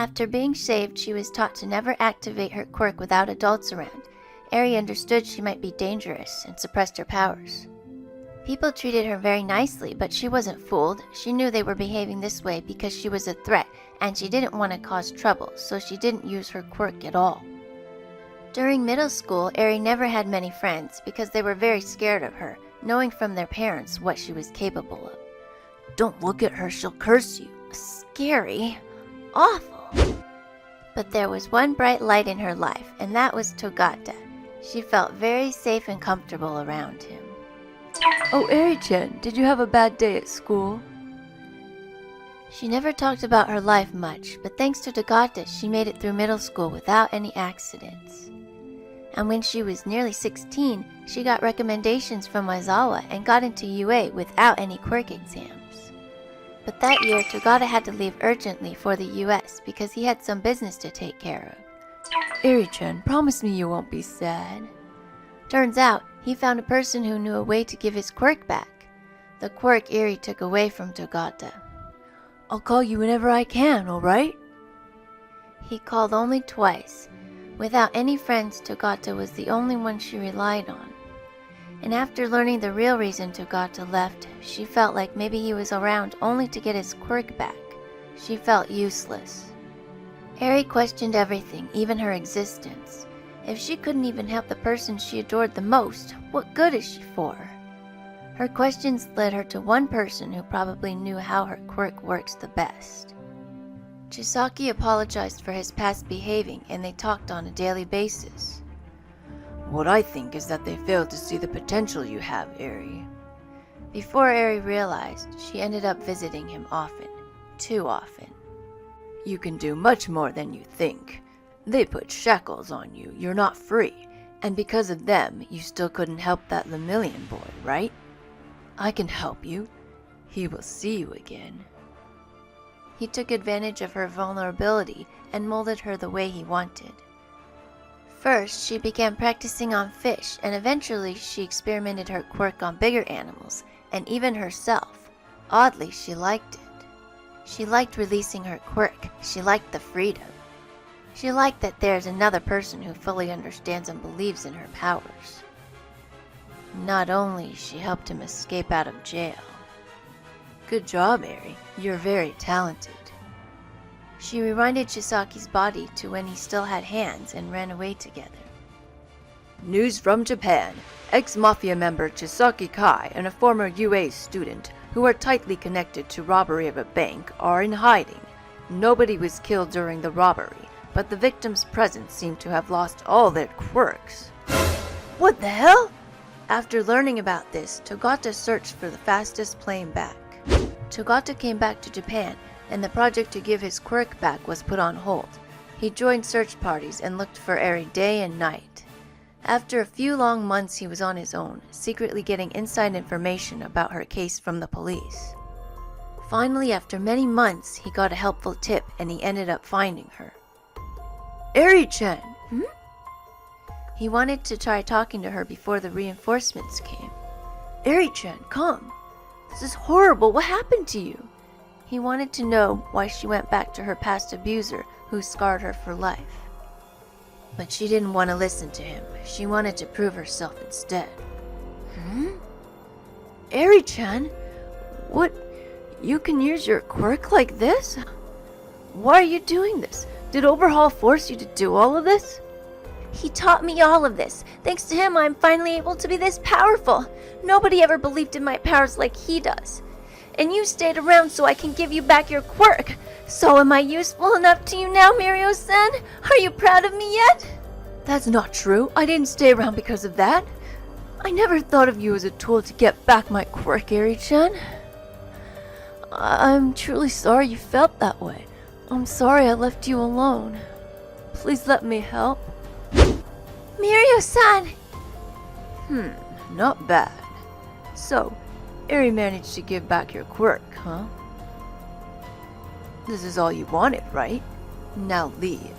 After being shaved, she was taught to never activate her quirk without adults around. Eri understood she might be dangerous and suppressed her powers. People treated her very nicely, but she wasn't fooled. She knew they were behaving this way because she was a threat, and she didn't want to cause trouble, so she didn't use her quirk at all. During middle school, Eri never had many friends because they were very scared of her, knowing from their parents what she was capable of. Don't look at her, she'll curse you. Scary. Awful. But there was one bright light in her life, and that was Togata. She felt very safe and comfortable around him. Oh, Eri-chan, did you have a bad day at school? She never talked about her life much, but thanks to Togata, she made it through middle school without any accidents. And when she was nearly 16, she got recommendations from Aizawa and got into UA without any quirk exams. But that year, Togata had to leave urgently for the US because he had some business to take care of. Eri-chan, promise me you won't be sad. Turns out, he found a person who knew a way to give his quirk back. The quirk Eri took away from Togata. I'll call you whenever I can, alright? He called only twice. Without any friends, Togata was the only one she relied on. And after learning the real reason Togata left, she felt like maybe he was around only to get his quirk back. She felt useless. Eri questioned everything, even her existence. If she couldn't even help the person she adored the most, what good is she for? Her questions led her to one person who probably knew how her quirk works the best. Chisaki apologized for his past behaving, and they talked on a daily basis. What I think is that they failed to see the potential you have, Eri. Before Eri realized, she ended up visiting him often. Too often. You can do much more than you think. They put shackles on you, you're not free, and because of them, you still couldn't help that Lemillion boy, right? I can help you. He will see you again. He took advantage of her vulnerability and molded her the way he wanted. First, she began practicing on fish, and eventually she experimented her quirk on bigger animals, and even herself. Oddly, she liked it. She liked releasing her quirk. She liked the freedom. She liked that there's another person who fully understands and believes in her powers. Not only she helped him escape out of jail. Good job, Eri. You're very talented. She rewinded Chisaki's body to when he still had hands and ran away together. News from Japan. Ex-mafia member Chisaki Kai and a former UA student who are tightly connected to robbery of a bank are in hiding. Nobody was killed during the robbery, but the victims present seem to have lost all their quirks. What the hell? After learning about this, Togata searched for the fastest plane back. Togata came back to Japan, and the project to give his quirk back was put on hold. He joined search parties and looked for Eri day and night. After a few long months he was on his own, secretly getting inside information about her case from the police. Finally, after many months, he got a helpful tip and he ended up finding her. Eri-chan! He wanted to try talking to her before the reinforcements came. Eri-chan, come! This is horrible, what happened to you? He wanted to know why she went back to her past abuser who scarred her for life. But she didn't want to listen to him. She wanted to prove herself instead. Eri-chan? What? You can use your quirk like this? Why are you doing this? Did Overhaul force you to do all of this? He taught me all of this. Thanks to him, I'm finally able to be this powerful. Nobody ever believed in my powers like he does. And you stayed around so I can give you back your quirk. So am I useful enough to you now, Mirio-san? Are you proud of me yet? That's not true. I didn't stay around because of that. I never thought of you as a tool to get back my quirk, Eri-chan. I'm truly sorry you felt that way. I'm sorry I left you alone. Please let me help. Mirio-san! Not bad. So, Eri managed to give back your quirk, huh? This is all you wanted, right? Now leave.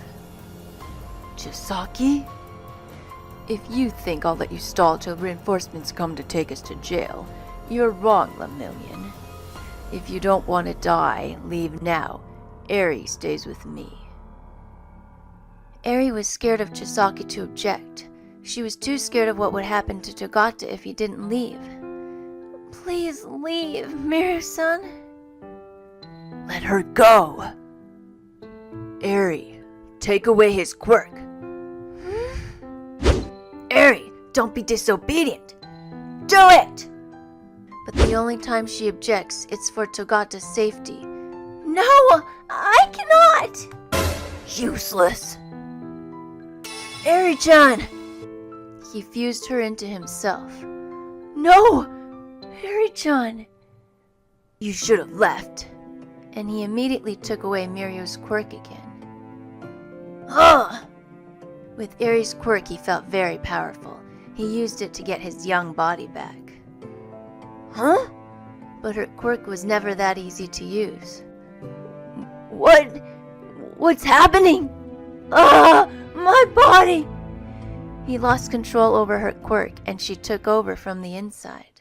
Chisaki? If you think I'll let you stall till reinforcements come to take us to jail, you're wrong, Lemillion. If you don't want to die, leave now. Eri stays with me. Eri was scared of Chisaki to object. She was too scared of what would happen to Togata if he didn't leave. Please leave, Mirio-san. Let her go. Eri, take away his quirk. Eri, don't be disobedient. Do it! But the only time she objects, it's for Togata's safety. No, I cannot! Useless. Eri-chan! He fused her into himself. No! Eri-chan! You should have left. And he immediately took away Mirio's quirk again. Ugh! With Eri's quirk, he felt very powerful. He used it to get his young body back. Huh? But her quirk was never that easy to use. What's happening? Ah! My body! He lost control over her quirk, and she took over from the inside.